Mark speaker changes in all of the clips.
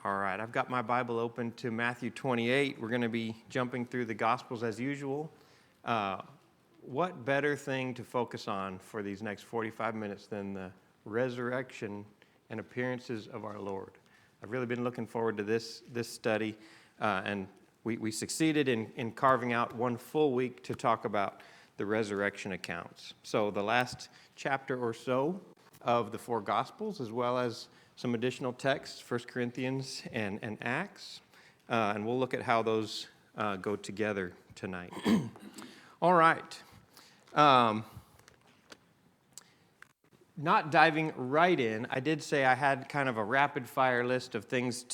Speaker 1: All right, I've got my Bible open to Matthew 28. We're going to be jumping through the Gospels as usual. What better thing to focus on for these next 45 minutes than the resurrection and appearances of our Lord? I've really been looking forward to this study, and we succeeded in carving out one full week to talk about the resurrection accounts. So the last chapter or so of the four Gospels, as well as some additional texts, 1 Corinthians and Acts, and we'll look at how those go together tonight. All right. Not diving right in, I did say I had kind of a rapid-fire list of things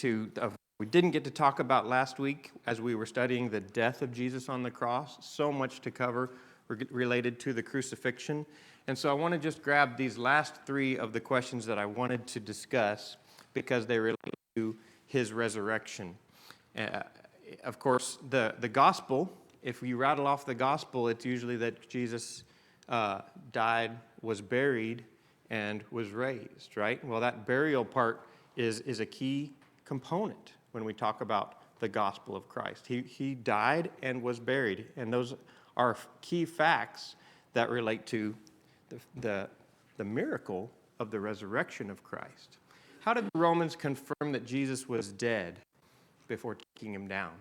Speaker 1: we didn't get to talk about last week as we were studying the death of Jesus on the cross. So much to cover related to the crucifixion. And so I want to just grab these last three of the questions that I wanted to discuss because they relate to his resurrection. Of course, the gospel, if we rattle off the gospel, it's usually that Jesus died, was buried, and was raised, right? Well, that burial part is a key component when we talk about the gospel of Christ. He died and was buried, and those are key facts that relate to the miracle of the resurrection of Christ. How did the Romans confirm that Jesus was dead before taking him down?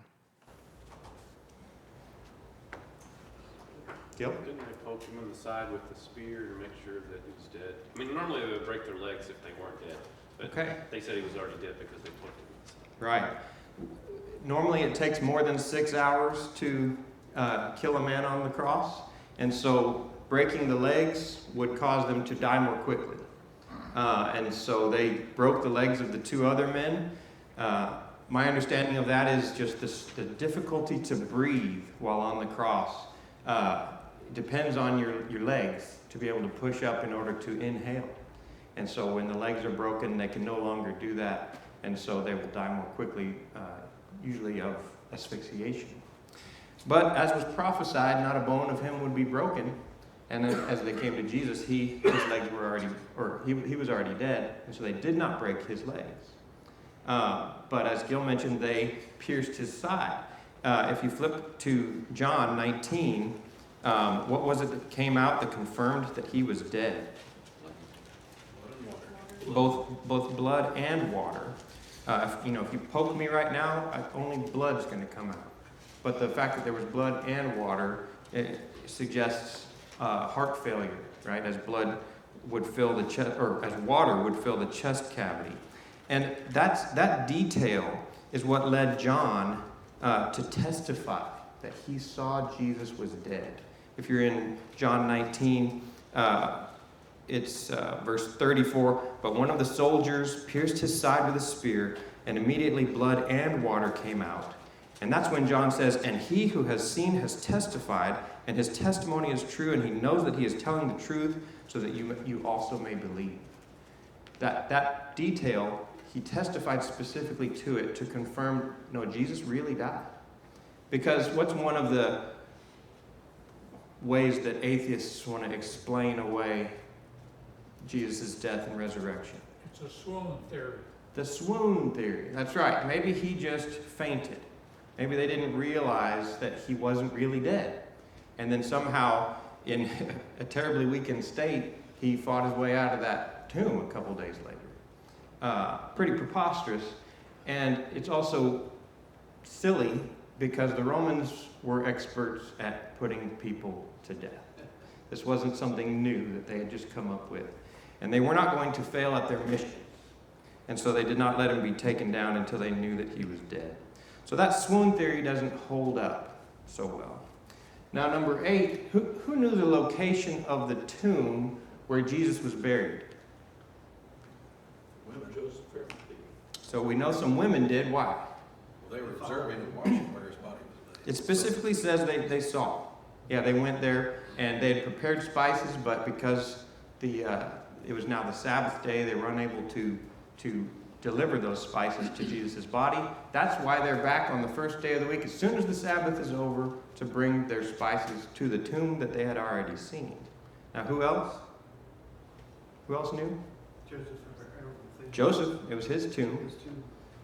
Speaker 1: Gil?
Speaker 2: Didn't they poke him in the side with the spear to make sure that he was dead? I mean, normally they would break their legs if they weren't dead, but they said he was already dead because they poked him in the side.
Speaker 1: Right. Normally it takes more than 6 hours to kill a man on the cross, and so breaking the legs would cause them to die more quickly. And so they broke the legs of the two other men. My understanding of that is just the difficulty to breathe while on the cross depends on your legs to be able to push up in order to inhale. And so when the legs are broken, they can no longer do that, and so they will die more quickly, usually of asphyxiation. But as was prophesied, not a bone of him would be broken. And then as they came to Jesus, his legs were already, or he was already dead, and so they did not break his legs. But as Gil mentioned, they pierced his side. If you flip to John 19, what was it that came out that confirmed that he was dead? Both blood and water. If you poke me right now, only blood's going to come out. But the fact that there was blood and water, it suggests heart failure, right? As blood would fill the chest, or as water would fill the chest cavity. And that detail is what led John to testify that he saw Jesus was dead. If you're in John 19, it's verse 34, but one of the soldiers pierced his side with a spear, and immediately blood and water came out. And that's when John says, and he who has seen has testified, and his testimony is true, and he knows that he is telling the truth, so that you also may believe. That detail, he testified specifically to it to confirm, no, Jesus really died. Because what's one of the ways that atheists want to explain away Jesus' death and resurrection?
Speaker 3: It's a swoon theory.
Speaker 1: The swoon theory, that's right. Maybe he just fainted. Maybe they didn't realize that he wasn't really dead. And then somehow, in a terribly weakened state, he fought his way out of that tomb a couple days later. Pretty preposterous. And it's also silly because the Romans were experts at putting people to death. This wasn't something new that they had just come up with. And they were not going to fail at their mission. And so they did not let him be taken down until they knew that he was dead. So that swoon theory doesn't hold up so well. Now, number 8, who knew the location of the tomb where Jesus was buried?
Speaker 4: Women, Joseph, Mary.
Speaker 1: So we know some women did. Why?
Speaker 4: Well, they were observing and watching where his body was laid.
Speaker 1: It specifically says they saw. Yeah, they went there and they had prepared spices, but because it was now the Sabbath day, they were unable to deliver those spices to Jesus' body. That's why they're back on the first day of the week, as soon as the Sabbath is over, to bring their spices to the tomb that they had already seen. Now, who else? Who else knew?
Speaker 5: Joseph.
Speaker 1: Joseph, it was his tomb.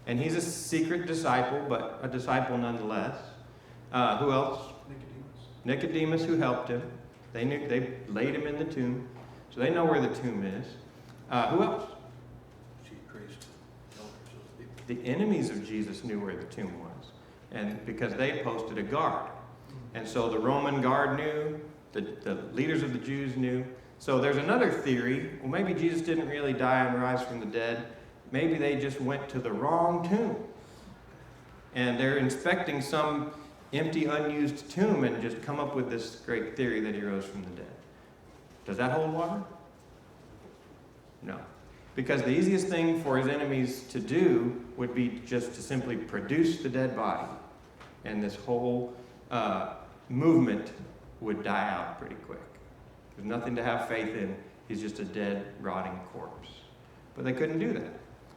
Speaker 1: And he's a secret disciple, but a disciple nonetheless. Who else? Nicodemus, who helped him. They laid him in the tomb, so they know where the tomb is. Who else?
Speaker 4: Chief priest, elders of the people.
Speaker 1: The enemies of Jesus knew where the tomb was, and because they posted a guard. And so the Roman guard knew, the leaders of the Jews knew. So there's another theory. Well, maybe Jesus didn't really die and rise from the dead. Maybe they just went to the wrong tomb. And they're inspecting some empty, unused tomb and just come up with this great theory that he rose from the dead. Does that hold water? No. Because the easiest thing for his enemies to do would be just to simply produce the dead body. And this whole movement would die out pretty quick. There's nothing to have faith in. He's just a dead, rotting corpse. But they couldn't do that.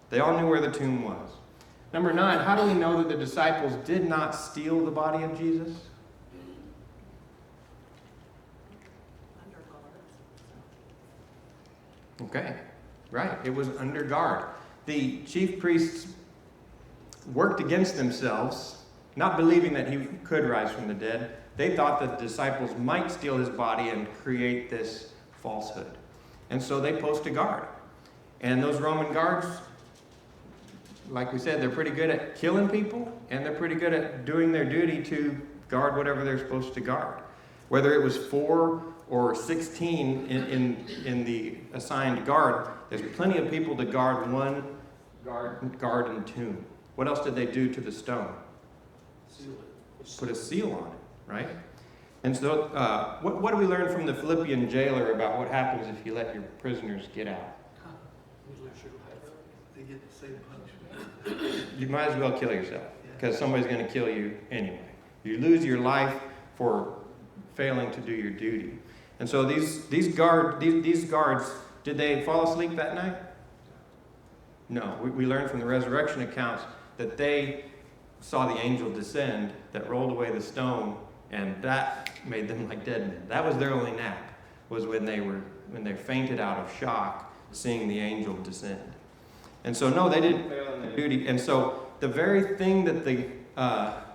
Speaker 1: They all knew where the tomb was. Number 9, how do we know that the disciples did not steal the body of Jesus? Okay, right. It was under guard. The chief priests worked against themselves, not believing that he could rise from the dead. They thought that the disciples might steal his body and create this falsehood. And so they post a guard. And those Roman guards, like we said, they're pretty good at killing people, and they're pretty good at doing their duty to guard whatever they're supposed to guard. Whether it was 4 or 16 in the assigned guard, there's plenty of people to guard one garden tomb. What else did they do to the stone?
Speaker 2: Seal it.
Speaker 1: Put a seal on it, right? And so what do we learn from the Philippian jailer about what happens if you let your prisoners get out?
Speaker 4: They get the same punishment.
Speaker 1: You might as well kill yourself, because somebody's going to kill you anyway. You lose your life for failing to do your duty. And so these guards, did they fall asleep that night? No. We learned from the resurrection accounts that they saw the angel descend that rolled away the stone, and that made them like dead men. That was their only nap, was when they fainted out of shock seeing the angel descend. And so no, they didn't fail in their duty. And so the very thing that the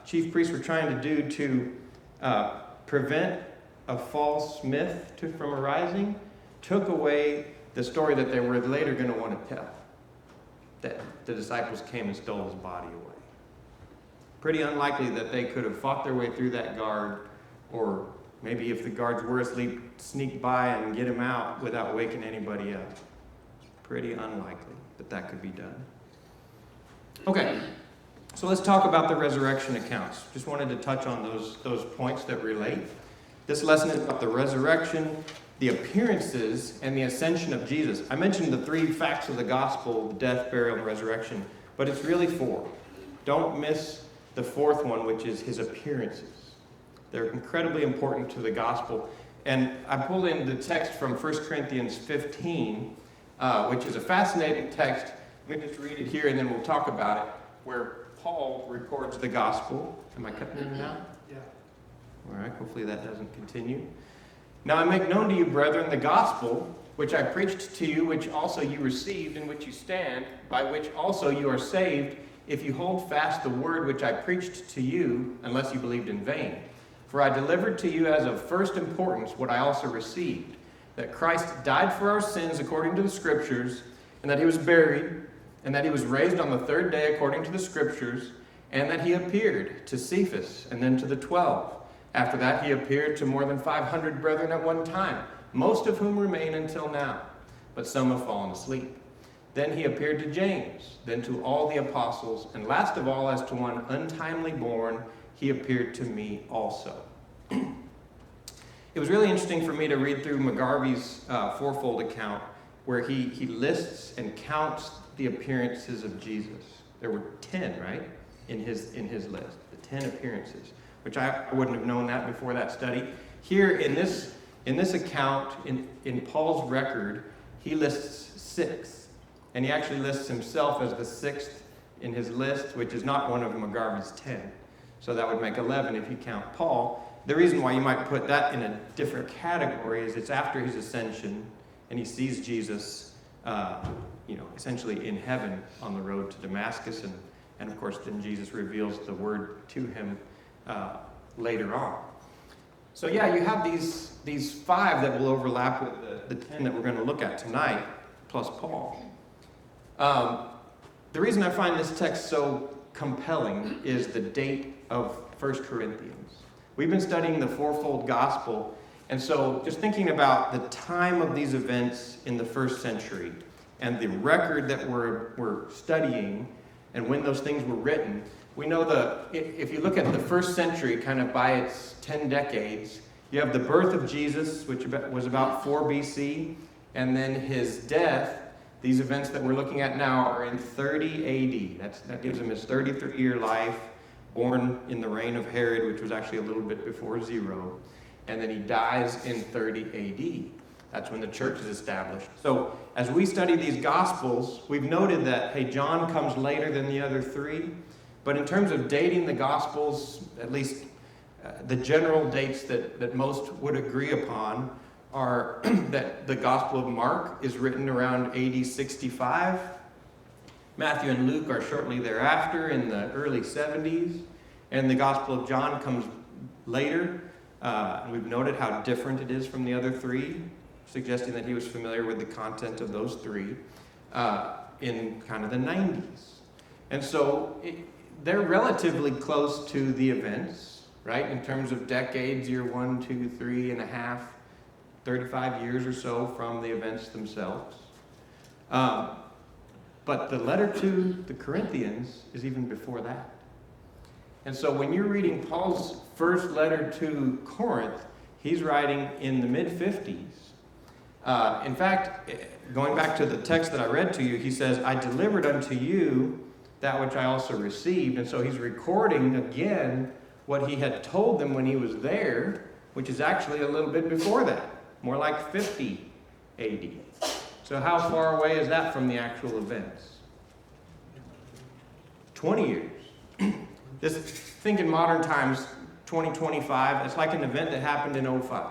Speaker 1: chief priests were trying to do to prevent a false myth from arising took away the story that they were later going to want to tell, that the disciples came and stole his body away. Pretty unlikely that they could have fought their way through that guard, or maybe if the guards were asleep, sneak by and get him out without waking anybody up. Pretty unlikely that could be done. Okay, so let's talk about the resurrection accounts. Just wanted to touch on those points that relate. This lesson is about the resurrection, the appearances, and the ascension of Jesus. I mentioned the 3 facts of the gospel: death, burial, and resurrection, but it's really 4. Don't miss the 4th one, which is his appearances. They're incredibly important to the gospel. And I pulled in the text from 1 Corinthians 15, which is a fascinating text. Let me just read it here, and then we'll talk about it, where Paul records the gospel. Am I cutting in now?
Speaker 4: Yeah.
Speaker 1: All right, hopefully that doesn't continue. Now I make known to you, brethren, the gospel which I preached to you, which also you received, in which you stand, by which also you are saved, if you hold fast the word which I preached to you, unless you believed in vain. For I delivered to you as of first importance what I also received, that Christ died for our sins according to the Scriptures, and that he was buried, and that he was raised on the 3rd day according to the Scriptures, and that he appeared to Cephas, and then to the 12. After that he appeared to more than 500 brethren at one time, most of whom remain until now, but some have fallen asleep. Then he appeared to James, then to all the apostles, and last of all, as to one untimely born, he appeared to me also. It was really interesting for me to read through McGarvey's 4-fold account, where he lists and counts the appearances of Jesus. There were 10, right, in his list, the 10 appearances, which I wouldn't have known that before that study. Here in this account, in Paul's record, he lists 6, and he actually lists himself as the 6th in his list, which is not one of McGarvey's 10. So that would make 11 if you count Paul. The reason why you might put that in a different category is it's after his ascension, and he sees Jesus, essentially in heaven on the road to Damascus, and And of course, then Jesus reveals the word to him later on. So yeah, you have these 5 that will overlap with the 10 that we're going to look at tonight, plus Paul. The reason I find this text so compelling is the date of 1 Corinthians. We've been studying the fourfold gospel, and so just thinking about the time of these events in the first century and the record that we're studying and when those things were written, we know if you look at the first century kind of by its 10 decades, you have the birth of Jesus, which was about 4 BC, and then his death. These events that we're looking at now are in 30 AD. That gives him his 33-year life, born in the reign of Herod, which was actually a little bit before 0. And then he dies in 30 AD. That's when the church is established. So as we study these Gospels, we've noted that, hey, John comes later than the other 3. But in terms of dating the Gospels, at least the general dates that most would agree upon are that the Gospel of Mark is written around AD 65. Matthew and Luke are shortly thereafter in the early 70s. And the Gospel of John comes later. And we've noted how different it is from the other 3, suggesting that he was familiar with the content of those 3 in kind of the 90s. And so they're relatively close to the events, right? In terms of decades, year 1, 2, 3 and a half, 35 years or so from the events themselves. But the letter to the Corinthians is even before that. And so when you're reading Paul's first letter to Corinth, he's writing in the mid-50s. In fact, going back to the text that I read to you, he says, I delivered unto you that which I also received. And so he's recording again what he had told them when he was there, which is actually a little bit before that, more like 50 AD. So how far away is that from the actual events? 20 years. Think in modern times, 2025, it's like an event that happened in 2005.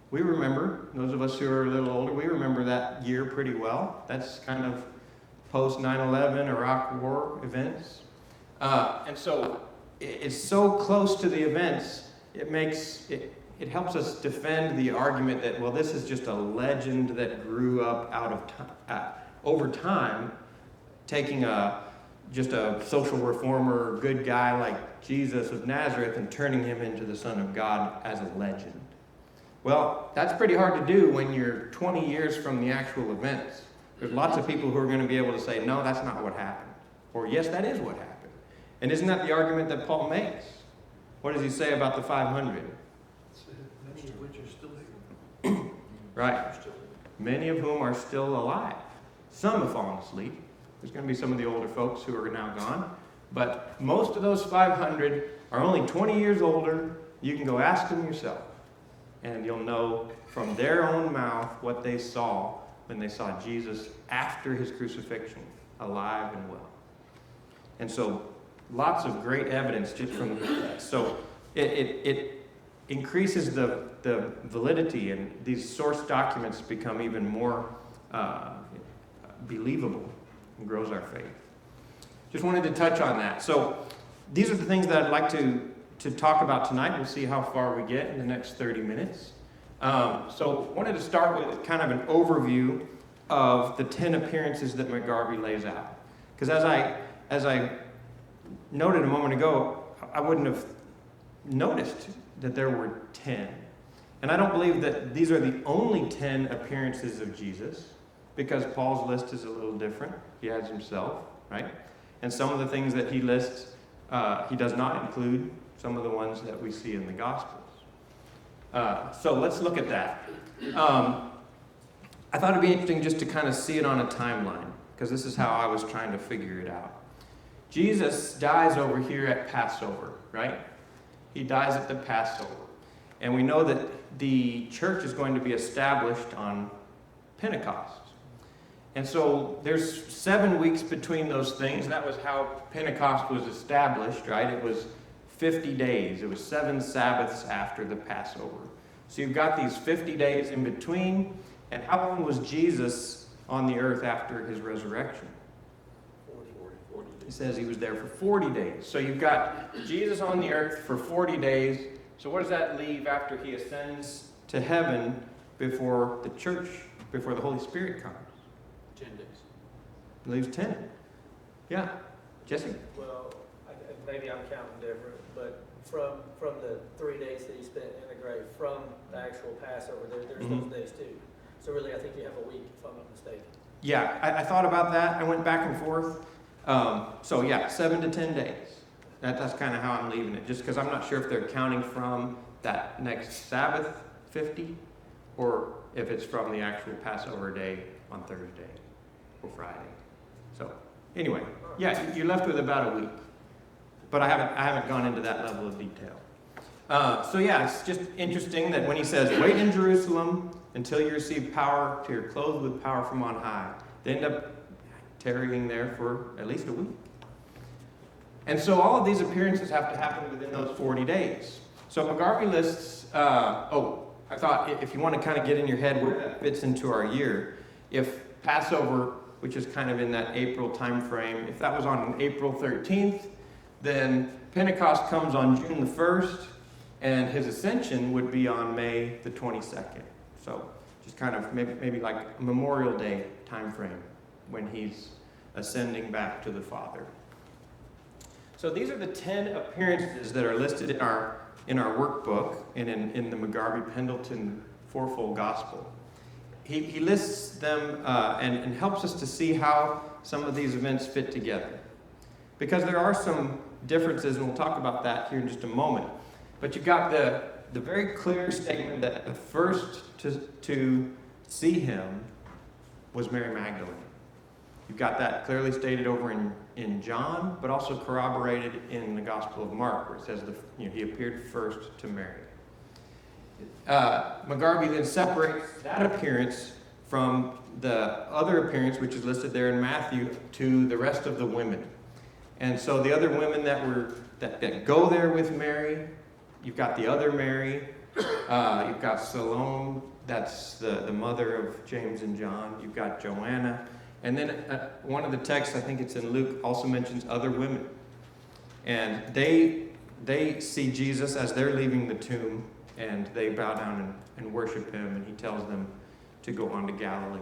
Speaker 1: We remember, those of us who are a little older, we remember that year pretty well. That's kind of post 9/11 Iraq War events. And so it's so close to the events, it helps us defend the argument that, well, this is just a legend that grew up out of time, over time, taking just a social reformer, good guy like Jesus of Nazareth and turning him into the Son of God as a legend. Well, that's pretty hard to do when you're 20 years from the actual events. There's lots of people who are going to be able to say, no, that's not what happened. Or, yes, that is what happened. And isn't that the argument that Paul makes? What does he say about the 500?
Speaker 4: Many of which are still here.
Speaker 1: Right. Many of whom are still alive. Some have fallen asleep. There's going to be some of the older folks who are now gone. But most of those 500 are only 20 years older. You can go ask them yourself. And you'll know from their own mouth what they saw when they saw Jesus after his crucifixion, alive and well. And so lots of great evidence just from the text. So it increases the validity, and these source documents become even more believable and grows our faith. Just wanted to touch on that. So these are the things that I'd like to talk about tonight. We'll see how far we get in the next 30 minutes. So wanted to start with kind of an overview of the 10 appearances that McGarvey lays out. Because as I noted a moment ago, I wouldn't have noticed that there were 10. And I don't believe that these are the only 10 appearances of Jesus, because Paul's list is a little different. He has himself, right? And some of the things that he lists, he does not include some of the ones that we see in the Gospels. So let's look at that. I thought it'd be interesting just to kind of see it on a timeline, because this is how I was trying to figure it out. Jesus dies over here at Passover, right? He dies at the Passover. And we know that the church is going to be established on Pentecost. And so there's 7 weeks between those things. That was how Pentecost was established, right? It was 50 days. It was 7 Sabbaths after the Passover. So you've got these 50 days in between. And how long was Jesus on the earth after his resurrection?
Speaker 4: 40 days.
Speaker 1: It says he was there for 40 days. So you've got Jesus on the earth for 40 days. So what does that leave after he ascends to heaven before the church, before the Holy Spirit comes?
Speaker 4: 10 days.
Speaker 1: It leaves 10. Yeah. Jesse?
Speaker 3: Well, maybe I'm counting different, but from the 3 days that he spent in the grave, from the actual Passover, there's those days too. So really, I think you have a week, if I'm not mistaken.
Speaker 1: Yeah, I thought about that. I went back and forth. So yeah, 7 to 10 days. That's kind of how I'm leaving it, just because I'm not sure if they're counting from that next Sabbath, 50, or if it's from the actual Passover day on Thursday or Friday. So anyway, yeah, you're left with about a week, but I haven't gone into that level of detail. So yeah, it's just interesting that when he says, "Wait in Jerusalem until you receive power, till you're clothed with power from on high," they end up tarrying there for at least a week. And so all of these appearances have to happen within those 40 days. So McGarvey lists, I thought if you want to kind of get in your head where that fits into our year, if Passover, which is kind of in that April time frame, if that was on April 13th, then Pentecost comes on June the 1st, and his ascension would be on May the 22nd. So just kind of maybe like Memorial Day time frame when he's ascending back to the Father. So these are the 10 appearances that are listed in our workbook and in the McGarvey-Pendleton fourfold gospel. He lists them and helps us to see how some of these events fit together. Because there are some differences, and we'll talk about that here in just a moment. But you've got the very clear statement that the first to see him was Mary Magdalene. You've got that clearly stated over in John, but also corroborated in the Gospel of Mark, where it says he appeared first to Mary. McGarvey then separates that appearance from the other appearance, which is listed there in Matthew, to the rest of the women. And so the other women that go there with Mary, you've got the other Mary, you've got Salome, that's the mother of James and John, you've got Joanna, and then one of the texts, I think it's in Luke, also mentions other women. And they see Jesus as they're leaving the tomb, and they bow down and worship him, and he tells them to go on to Galilee,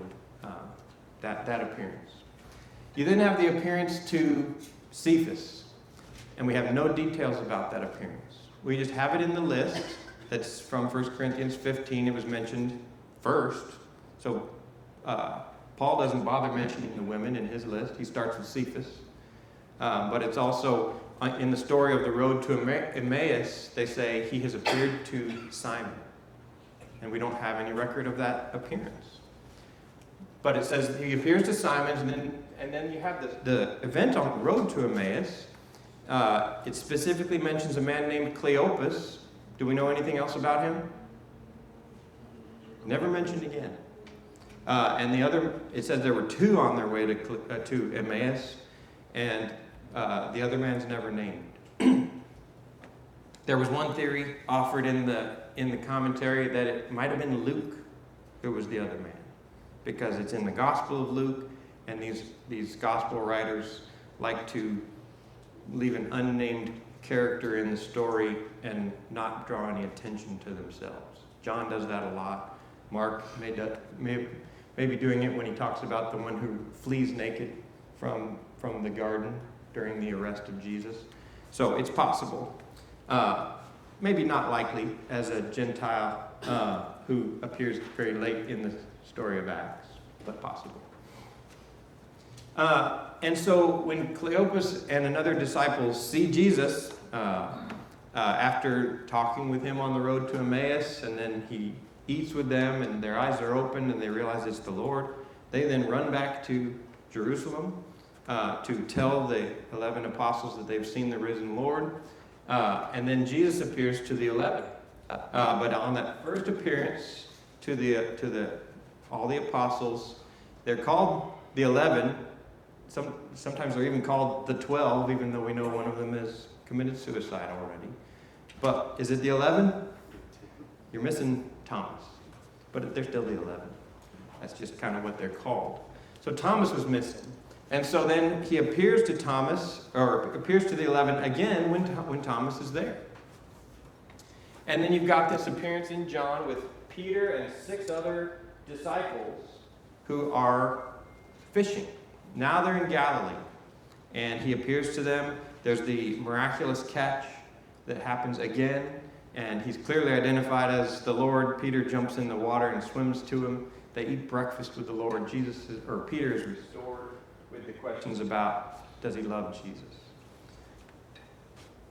Speaker 1: that appearance. You then have the appearance to Cephas, and we have no details about that appearance. We just have it in the list that's from 1 Corinthians 15. It was mentioned first. So Paul doesn't bother mentioning the women in his list. He starts with Cephas. But it's also in the story of the road to Emmaus, they say he has appeared to Simon. And we don't have any record of that appearance. But it says he appears to Simon, and then you have the event on the road to Emmaus. It specifically mentions a man named Cleopas. Do we know anything else about him? Never mentioned again. And the other, it says there were two on their way to Emmaus, and the other man's never named. There was one theory offered in the commentary that it might have been Luke who was the other man, because it's in the Gospel of Luke, and these Gospel writers like to leave an unnamed character in the story and not draw any attention to themselves. John does that a lot. Mark may be doing it when he talks about the one who flees naked from the garden during the arrest of Jesus. So it's possible. Maybe not likely as a Gentile who appears very late in the story of Acts, but possible. And so when Cleopas and another disciple see Jesus after talking with him on the road to Emmaus, and then he eats with them and their eyes are open and they realize it's the Lord, they then run back to Jerusalem to tell the 11 apostles that they've seen the risen Lord. And then Jesus appears to the 11. But on that first appearance to all the apostles, they're called the 11. Sometimes they're even called the 12, even though we know one of them has committed suicide already. But is it the 11? You're missing Thomas. But they're still the 11. That's just kind of what they're called. So Thomas was missing. And so then he appears to Thomas, or appears to the 11 again when Thomas is there. And then you've got this appearance in John with Peter and 6 other disciples who are fishing. Now they're in Galilee. And he appears to them. There's the miraculous catch that happens again. And he's clearly identified as the Lord. Peter jumps in the water and swims to him. They eat breakfast with the Lord. Peter is restored with the questions about, does he love Jesus?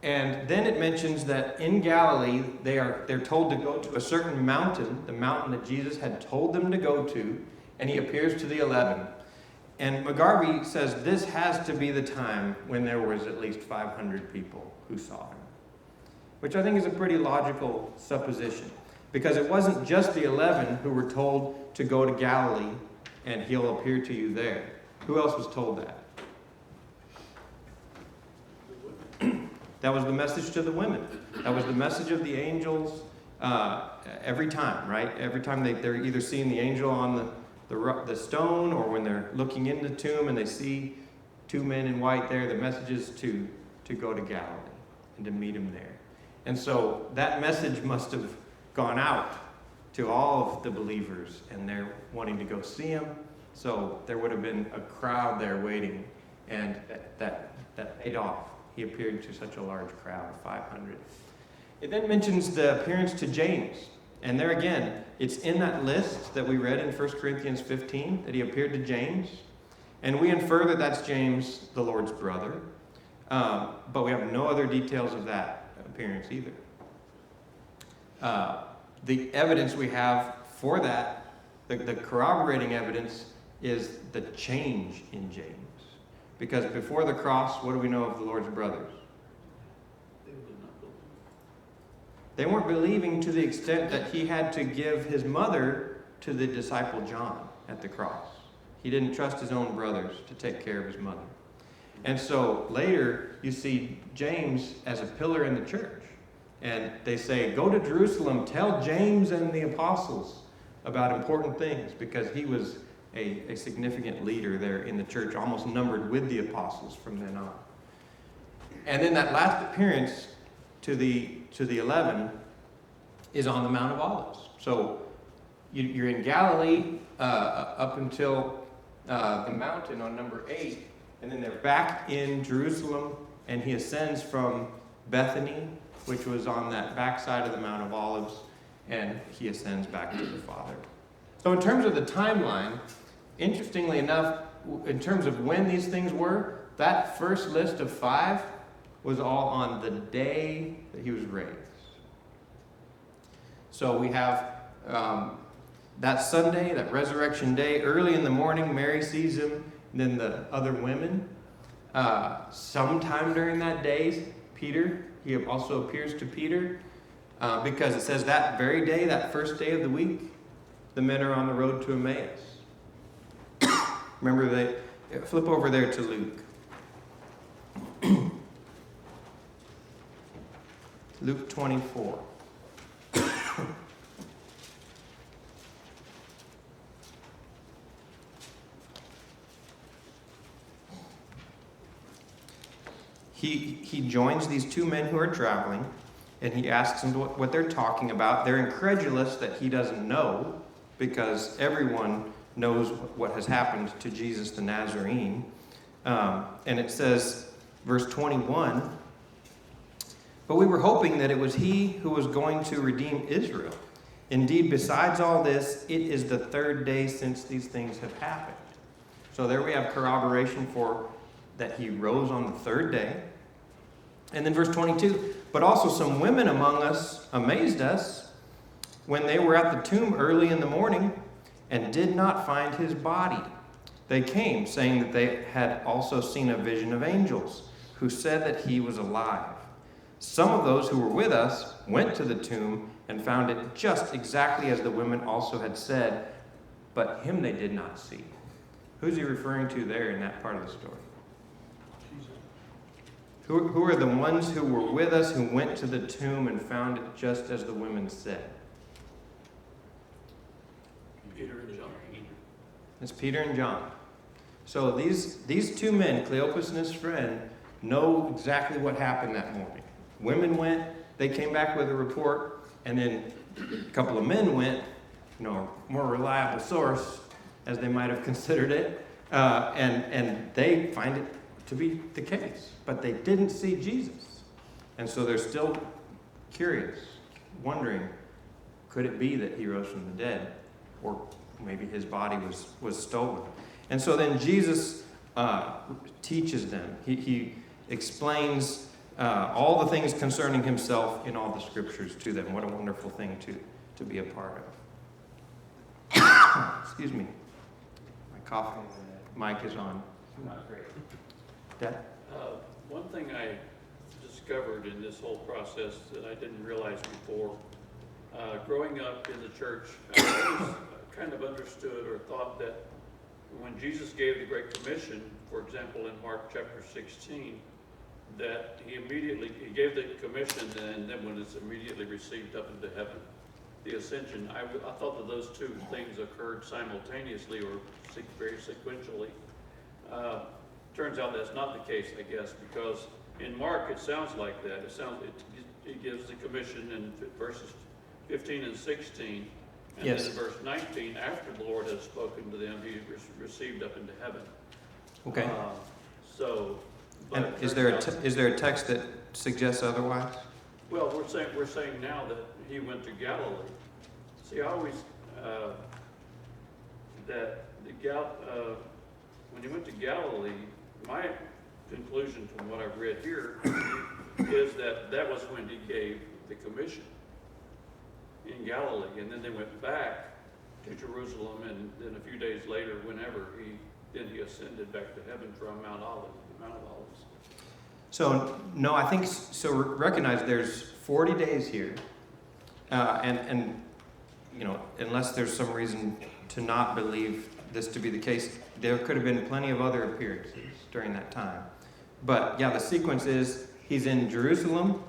Speaker 1: And then it mentions that in Galilee, they're told to go to a certain mountain, the mountain that Jesus had told them to go to, and he appears to the 11. And McGarvey says this has to be the time when there was at least 500 people who saw him, which I think is a pretty logical supposition, because it wasn't just the 11 who were told to go to Galilee and he'll appear to you there. Who else was told that? That was the message to the women. That was the message of the angels every time, right? Every time they're either seeing the angel on the stone, or when they're looking in the tomb and they see 2 men in white there, the message is to go to Galilee and to meet him there. And so that message must have gone out to all of the believers, and they're wanting to go see him. So there would have been a crowd there waiting, and that paid off. He appeared to such a large crowd of 500. It then mentions the appearance to James. And there again, it's in that list that we read in 1 Corinthians 15 that he appeared to James. And we infer that that's James, the Lord's brother. But we have no other details of that appearance either. The evidence we have for that, the corroborating evidence, is the change in James. Because before the cross, what do we know of the Lord's brothers? They weren't believing to the extent that he had to give his mother to the disciple John at the cross. He didn't trust his own brothers to take care of his mother. And so later, you see James as a pillar in the church. And they say, go to Jerusalem, tell James and the apostles about important things, because he was a significant leader there in the church, almost numbered with the apostles from then on. And then that last appearance to the 11 is on the Mount of Olives. So you're in Galilee up until the mountain on number 8, and then they're back in Jerusalem, and he ascends from Bethany, which was on that backside of the Mount of Olives, and he ascends back to the Father. So in terms of the timeline, interestingly enough, in terms of when these things were, that first list of 5 was all on the day that he was raised. So we have that Sunday, that resurrection day, early in the morning, Mary sees him, and then the other women. Sometime during that day, Peter, he also appears to Peter, because it says that very day, that first day of the week, the men are on the road to Emmaus. Remember, they flip over there to Luke. Luke 24. He joins these 2 men who are traveling, and he asks them what they're talking about. They're incredulous that he doesn't know, because everyone knows what has happened to Jesus the Nazarene. And it says, verse 21, but we were hoping that it was he who was going to redeem Israel. Indeed, besides all this, it is the 3rd day since these things have happened. So there we have corroboration for that he rose on the 3rd day. And then verse 22, but also some women among us amazed us when they were at the tomb early in the morning and did not find his body. They came, saying that they had also seen a vision of angels, who said that he was alive. Some of those who were with us went to the tomb and found it just exactly as the women also had said, but him they did not see. Who's he referring to there in that part of the story? Who are the ones who were with us who went to the tomb and found it just as the women said?
Speaker 4: Peter and John.
Speaker 1: It's Peter and John. So these two men, Cleopas and his friend, know exactly what happened that morning. Women went, they came back with a report, and then a couple of men went, a more reliable source, as they might have considered it, and they find it to be the case. But they didn't see Jesus. And so they're still curious, wondering, could it be that he rose from the dead? Or maybe his body was stolen. And so then Jesus teaches them. He explains all the things concerning himself in all the scriptures to them. What a wonderful thing to be a part of. Excuse me. My cough mic is on. Not great. Dad?
Speaker 5: One thing I discovered in this whole process that I didn't realize before, growing up in the church, I always kind of understood or thought that when Jesus gave the Great Commission, for example, in Mark chapter 16, that he gave the commission and then when it's immediately received up into heaven, the ascension, I thought that those two things occurred simultaneously or very sequentially. Turns out that's not the case, I guess, because in Mark it sounds like that. It gives the commission in verses 15 and 16, and
Speaker 1: yes.
Speaker 5: then in verse 19, after the Lord has spoken to them, he received up into heaven.
Speaker 1: Okay.
Speaker 5: And
Speaker 1: is there a text that suggests otherwise?
Speaker 5: Well, we're saying now that he went to Galilee. See, I always when he went to Galilee, my conclusion from what I've read here is that was when he gave the commission in Galilee, and then they went back to Jerusalem, and then a few days later, whenever he ascended back to heaven from Mount of Olives.
Speaker 1: So no, I think so. Recognize there's 40 days here, and unless there's some reason to not believe this to be the case, there could have been plenty of other appearances during that time. But yeah, the sequence is he's in Jerusalem,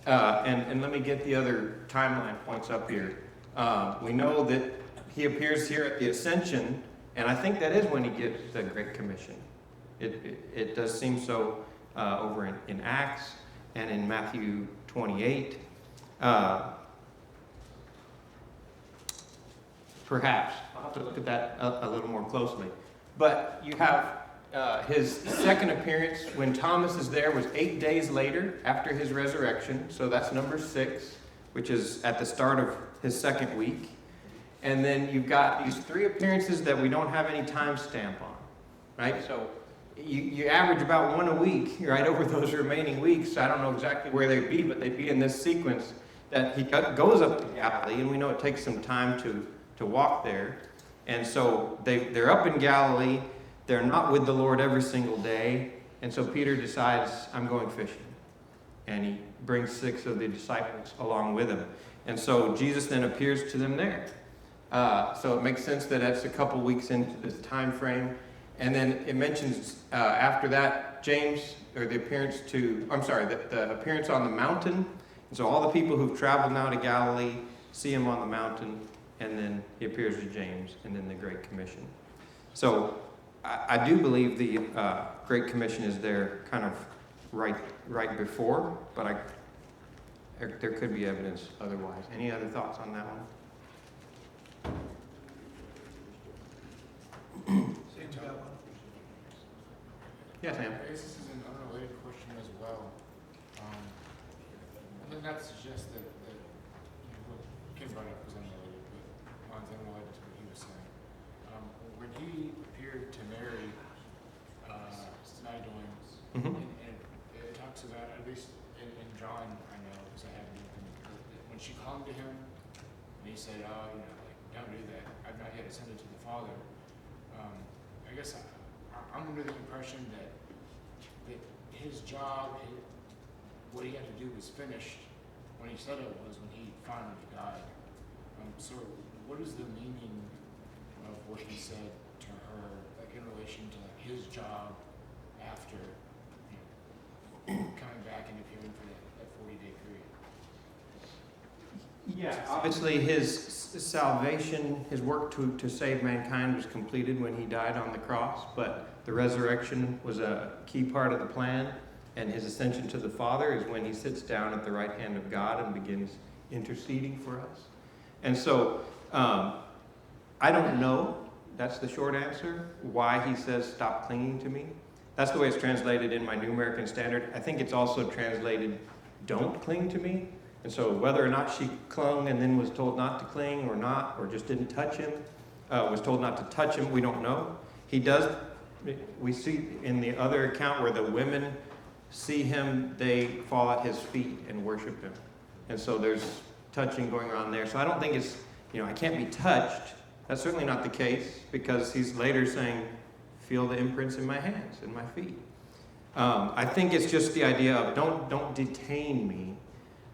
Speaker 1: and let me get the other timeline points up here. We know that he appears here at the Ascension, and I think that is when he gives the Great Commission. It does seem so over in Acts and in Matthew 28. Perhaps. I'll have to look at that a little more closely. But you have his second appearance when Thomas is there was 8 days later after his resurrection. So that's number 6, which is at the start of his second week. And then you've got these 3 appearances that we don't have any time stamp on, right? So you average about 1 a week, right, over those remaining weeks. I don't know exactly where they'd be, but they'd be in this sequence that he goes up to Galilee, and we know it takes some time to walk there. And so they're up in Galilee. They're not with the Lord every single day. And so Peter decides, I'm going fishing. And he brings 6 of the disciples along with him. And so Jesus then appears to them there. So it makes sense that that's a couple weeks into this time frame. And then it mentions after that, the appearance on the mountain. And so all the people who've traveled now to Galilee see him on the mountain, and then he appears to James, and then the Great Commission. So I do believe the Great Commission is there kind of right before, but there could be evidence otherwise. Any other thoughts on that one? Yes, Sam.
Speaker 6: I guess this is an unrelated question as well. Not to suggest that what Kim brought up was unrelated, but mine's unrelated to what he was saying. When he appeared to Mary, Magdalene, and it talks about, at least in John, I know, because I haven't looked when she clung to him, and he said, don't do that. I've not yet ascended to the Father. I guess I'm under the impression that his job, what he had to do was finished when he said it was when he finally died. So what is the meaning of what he said to her, like in relation to his job after coming back and appearing for that 40-day period?
Speaker 1: Yeah, obviously his salvation, his work to save mankind was completed when he died on the cross, but the resurrection was a key part of the plan, and his ascension to the Father is when he sits down at the right hand of God and begins interceding for us. And so, I don't know, that's the short answer, why he says stop clinging to me. That's the way it's translated in my New American Standard. I think it's also translated don't cling to me. And so whether or not she clung and then was told not to cling or not, or just didn't touch him, was told not to touch him, we don't know. He does, we see in the other account where the women see him, they fall at his feet and worship him. And so there's touching going on there. So I don't think it's, I can't be touched. That's certainly not the case, because he's later saying, feel the imprints in my hands and my feet. I think it's just the idea of don't detain me.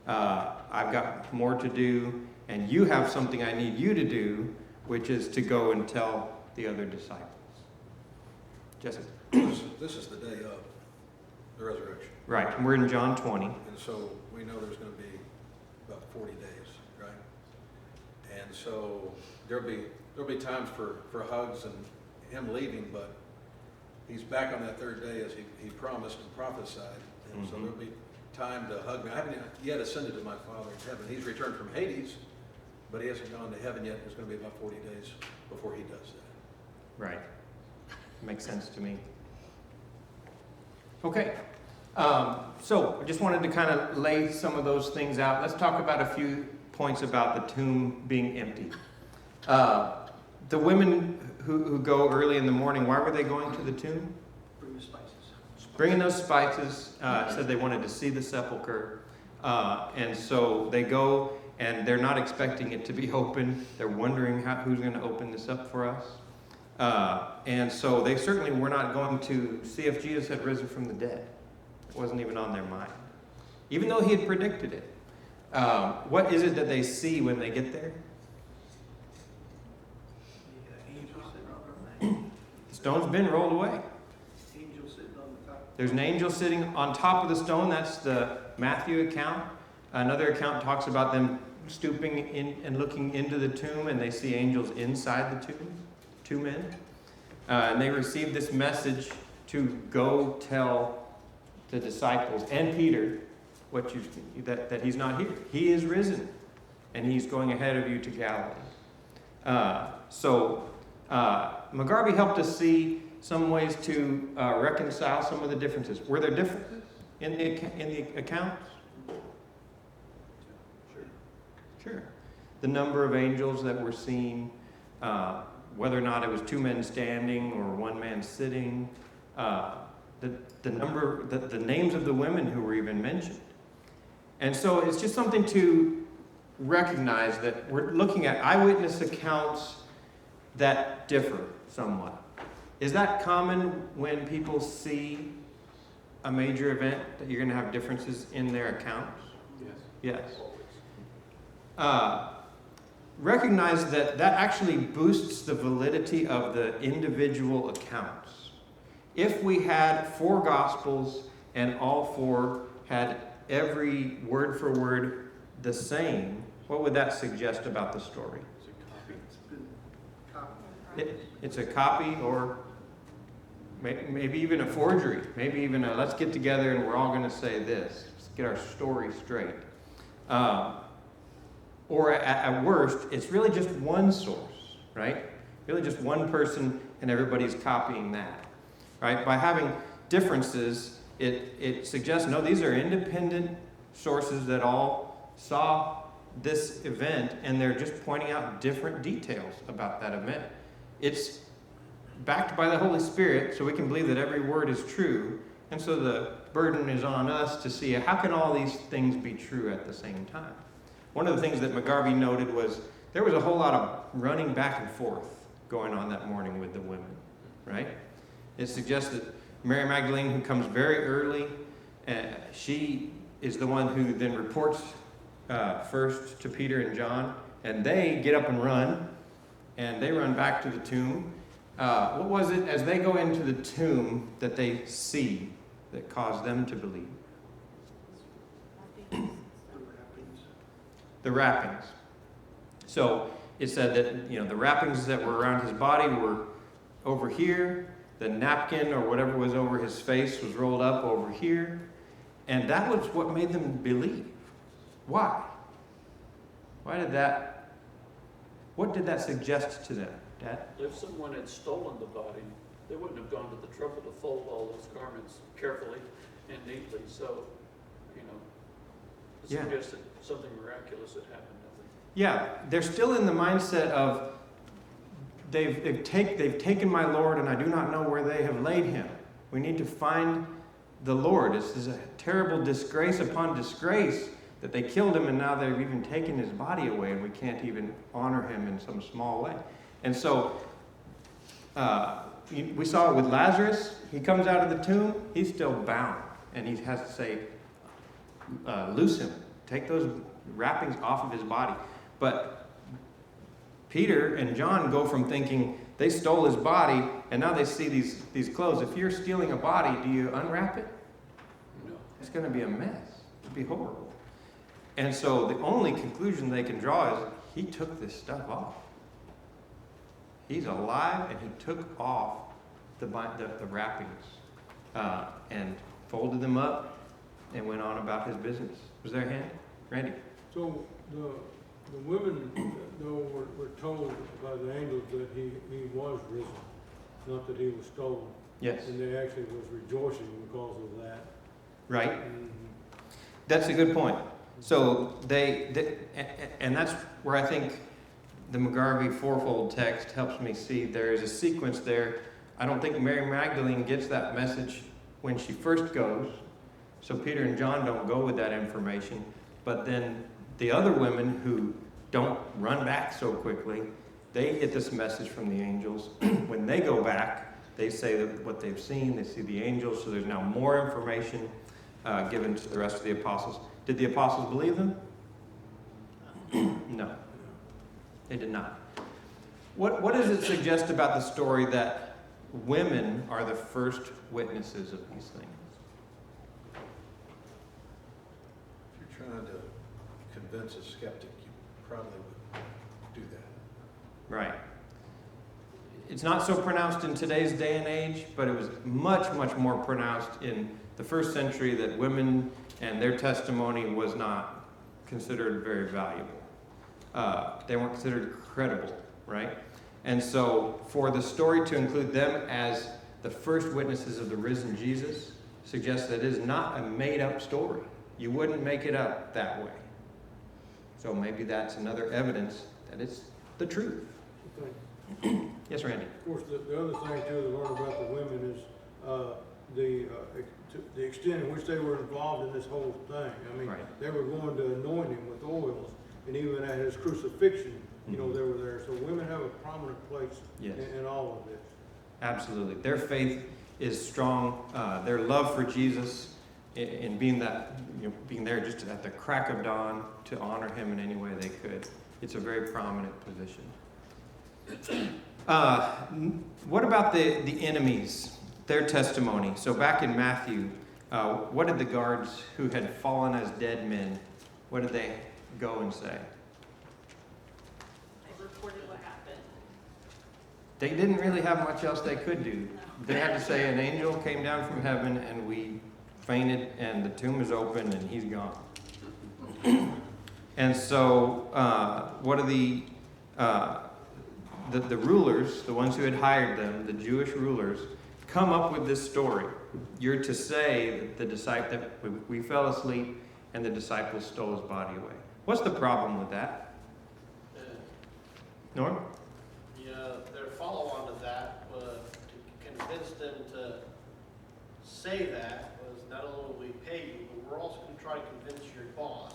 Speaker 1: I've got more to do, and you have something I need you to do, which is to go and tell the other disciples. Jesse?
Speaker 4: This is the day of the resurrection.
Speaker 1: Right, and we're in John 20.
Speaker 4: And so we know there's going to be about 40 days, right? And so there'll be times for hugs and him leaving, but he's back on that third day as he promised and prophesied. And so there'll be time to hug me. I haven't yet ascended to my Father in heaven. He's returned from Hades, but he hasn't gone to heaven yet. There's going to be about 40 days before he does that.
Speaker 1: Right. Makes sense to me. Okay. So I just wanted to kind of lay some of those things out. Let's talk about a few points about the tomb being empty. The women who go early in the morning, why were they going to the tomb?
Speaker 3: Bring the spices.
Speaker 1: Bringing those spices, said they wanted to see the sepulcher. And so they go, and they're not expecting it to be open. They're wondering who's going to open this up for us. And so they certainly were not going to see if Jesus had risen from the dead. It wasn't even on their mind, even though he had predicted it. What is it that they see when they get there? The stone's been rolled away. There's an angel sitting on top of the stone. That's the Matthew account. Another account talks about them stooping in and looking into the tomb, and they see angels inside the tomb, 2 men. And they receive this message to go tell the disciples and Peter that he's not here. He is risen, and he's going ahead of you to Galilee. So McGarvey helped us see some ways to reconcile some of the differences. Were there differences in the accounts? Sure. The number of angels that were seen, whether or not it was 2 men standing or 1 man sitting, the number, the names of the women who were even mentioned. And so it's just something to recognize that we're looking at eyewitness accounts that differ somewhat. Is that common when people see a major event, that you're going to have differences in their accounts? Yes. Recognize that actually boosts the validity of the individual accounts. If we had 4 Gospels and all 4 had every word for word the same, what would that suggest about the story? It's a copy, or maybe even a forgery. Maybe even a let's get together and we're all going to say this. Let's get our story straight. Or at worst, it's really just one source, right? Really just one person and everybody's copying that, right? By having differences, it suggests, no, these are independent sources that all saw this event and they're just pointing out different details about that event. It's backed by the Holy Spirit, so we can believe that every word is true. And so the burden is on us to see how can all these things be true at the same time. One of the things that McGarvey noted was there was a whole lot of running back and forth going on that morning with the women, right? It suggests that Mary Magdalene, who comes very early, she is the one who then reports first to Peter and John, and they get up and run, and they run back to the tomb. What was it as they go into the tomb that they see that caused them to believe? The wrappings. So it said that the wrappings that were around his body were over here, The napkin or whatever was over his face was rolled up over here. And that was what made them believe. Why? What did that suggest to them, Dad?
Speaker 5: If someone had stolen the body, they wouldn't have gone to the trouble to fold all those garments carefully and neatly. So, it
Speaker 1: Yeah.
Speaker 5: suggested something miraculous had happened, I think.
Speaker 1: Yeah, they're still in the mindset of they've taken my Lord and I do not know where they have laid him. We need to find the Lord. This is a terrible disgrace upon disgrace that they killed him and now they've even taken his body away and we can't even honor him in some small way. And so we saw it with Lazarus. He comes out of the tomb, he's still bound. And he has to say, loose him. Take those wrappings off of his body. But Peter and John go from thinking they stole his body, and now they see these clothes. If you're stealing a body, do you unwrap it?
Speaker 5: No.
Speaker 1: It's going to be a mess. It'd be horrible. And so the only conclusion they can draw is he took this stuff off. He's alive, and he took off the wrappings and folded them up and went on about his business. Was there a hand? Randy?
Speaker 7: So the women, though, were told by the angels that he was risen, not that he was stolen.
Speaker 1: Yes.
Speaker 7: And they actually was rejoicing because of that.
Speaker 1: Right.
Speaker 7: Mhm.
Speaker 1: That's a good point. So and that's where I think the McGarvey fourfold text helps me see there is a sequence there. I don't think Mary Magdalene gets that message when she first goes. So Peter and John don't go with that information. But then the other women who don't run back so quickly, they get this message from the angels. When they go back, they say that what they've seen, they see the angels, so there's now more information given to the rest of the apostles. Did the apostles believe them? No, they did not. What does it suggest about the story that women are the first witnesses of these things?
Speaker 4: If you're trying to convince a skeptic, you probably would do that.
Speaker 1: Right. It's not so pronounced in today's day and age, but it was much, much more pronounced in the first century that women and their testimony was not considered very valuable. They weren't considered credible, right? And so for the story to include them as the first witnesses of the risen Jesus suggests that it is not a made-up story. You wouldn't make it up that way. So maybe that's another evidence that it's the truth.
Speaker 7: Okay.
Speaker 1: Yes, Randy?
Speaker 7: Of course, the other thing too to learn about the women is the extent in which they were involved in this whole thing. I mean,
Speaker 1: Right.
Speaker 7: they were going to anoint him with oils, and even at his crucifixion, they were there. So women have a prominent place
Speaker 1: Yes.
Speaker 7: in all of this.
Speaker 1: Absolutely. Their faith is strong. Their love for Jesus in being being there just at the crack of dawn to honor him in any way they could. It's a very prominent position. What about the enemies, their testimony? So back in Matthew, what did the guards who had fallen as dead men, what did they go and say?
Speaker 8: They reported what happened.
Speaker 1: They didn't really have much else they could do. They had to say an angel came down from heaven and we fainted and the tomb is open and he's gone. And so what are the rulers, the ones who had hired them, the Jewish rulers, come up with this story? You're to say that we fell asleep and the disciples stole his body away. What's the problem with that? Norm?
Speaker 9: Their follow-on to that was to convince them to say that was not only will we pay you, but we're also going to try to convince your boss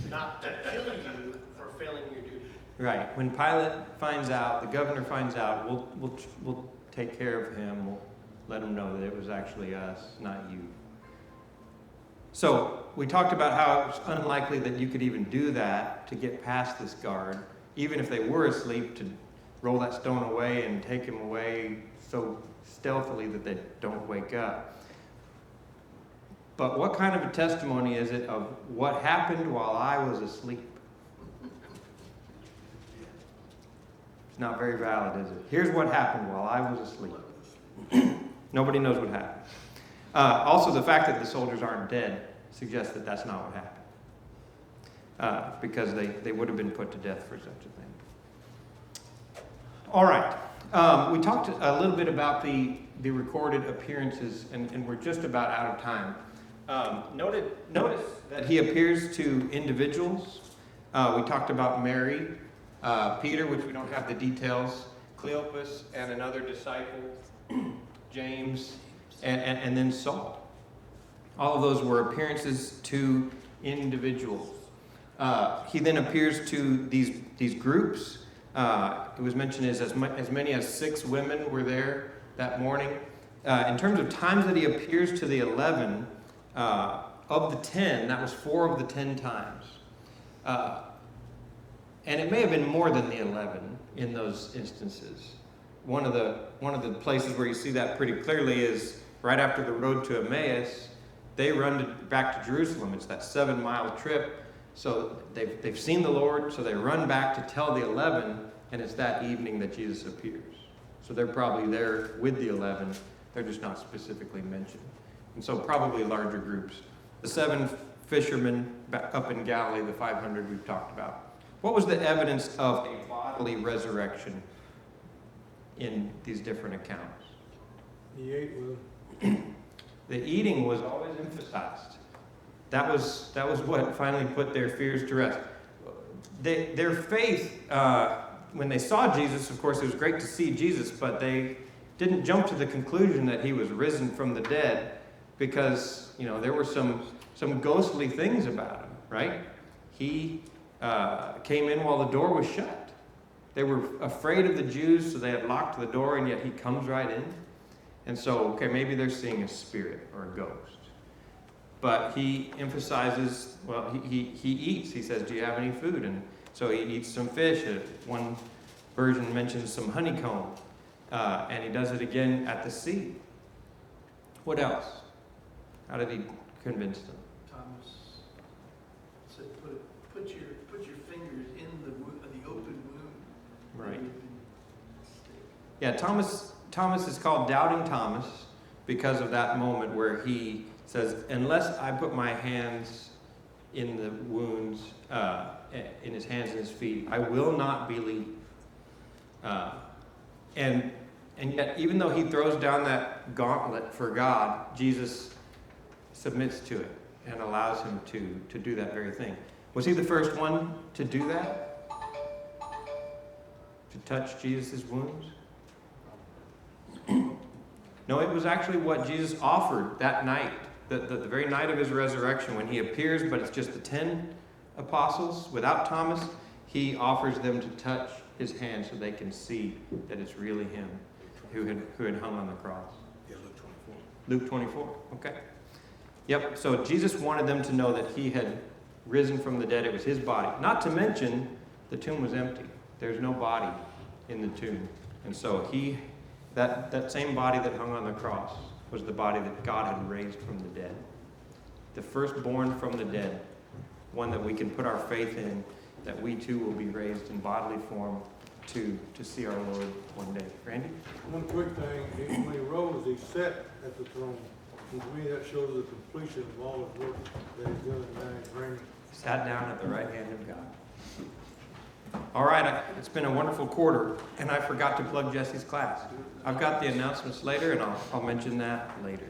Speaker 9: not to kill you for failing your duty.
Speaker 1: Right. When Pilate finds out, the governor finds out, we'll take care of him. We'll let him know that it was actually us, not you. So we talked about how it's unlikely that you could even do that to get past this guard, even if they were asleep, to roll that stone away and take him away so stealthily that they don't wake up. But what kind of a testimony is it of what happened while I was asleep? It's not very valid, is it? Here's what happened while I was asleep. Nobody knows what happened. Also, the fact that the soldiers aren't dead suggests that that's not what happened. Because they would have been put to death for such a thing. All right. We talked a little bit about the recorded appearances, and we're just about out of time. Notice that he appears to individuals. We talked about Mary, Peter, which we don't have the details, Cleopas, and another disciple, James, and then Saul. All of those were appearances to individuals. He then appears to these groups. It was mentioned as many as 6 women were there that morning. In terms of times that he appears to the 11, of the 10, that was 4 of the 10 times. And it may have been more than the 11 in those instances. One of the places where you see that pretty clearly is right after the road to Emmaus. They run back to Jerusalem. It's that 7-mile trip. So they've seen the Lord, so they run back to tell the 11, and it's that evening that Jesus appears. So they're probably there with the 11. They're just not specifically mentioned. And so probably larger groups. The 7 fishermen back up in Galilee, the 500 we've talked about. What was the evidence of a bodily resurrection in these different accounts?
Speaker 7: He ate with them.
Speaker 1: The eating was always emphasized. That was what finally put their fears to rest. Their faith, when they saw Jesus, of course, it was great to see Jesus, but they didn't jump to the conclusion that he was risen from the dead because, there were some ghostly things about him, right? He came in while the door was shut. They were afraid of the Jews, so they had locked the door, and yet he comes right in. And so, okay, maybe they're seeing a spirit or a ghost. But he emphasizes, he eats. He says, do you have any food? And so he eats some fish. One version mentions some honeycomb. And he does it again at the sea. What else? How did he convince them?
Speaker 8: Thomas said, put your fingers in the open wound.
Speaker 1: Right. Yeah, Thomas is called Doubting Thomas because of that moment where he says, unless I put my hands in the wounds, in his hands and his feet, I will not believe. And yet, even though he throws down that gauntlet for God, Jesus submits to it and allows him to do that very thing. Was he the first one to do that? To touch Jesus' wounds? No, it was actually what Jesus offered that night, the very night of his resurrection when he appears, but it's just the 10 apostles without Thomas. He offers them to touch his hand so they can see that it's really him who had hung on the cross.
Speaker 4: Yeah, Luke 24.
Speaker 1: Luke 24, okay. Yep, so Jesus wanted them to know that he had risen from the dead. It was his body. Not to mention, the tomb was empty. There's no body in the tomb. And so that same body that hung on the cross was the body that God had raised from the dead. The firstborn from the dead, one that we can put our faith in, that we too will be raised in bodily form to see our Lord one day. Randy?
Speaker 7: One quick thing, when he rose, he sat at the throne. And to me, that shows the completion of all his work that he's done in his reign.
Speaker 1: Sat down at the right hand of God. All right, it's been a wonderful quarter, and I forgot to plug Jesse's class. I've got the announcements later, and I'll mention that later.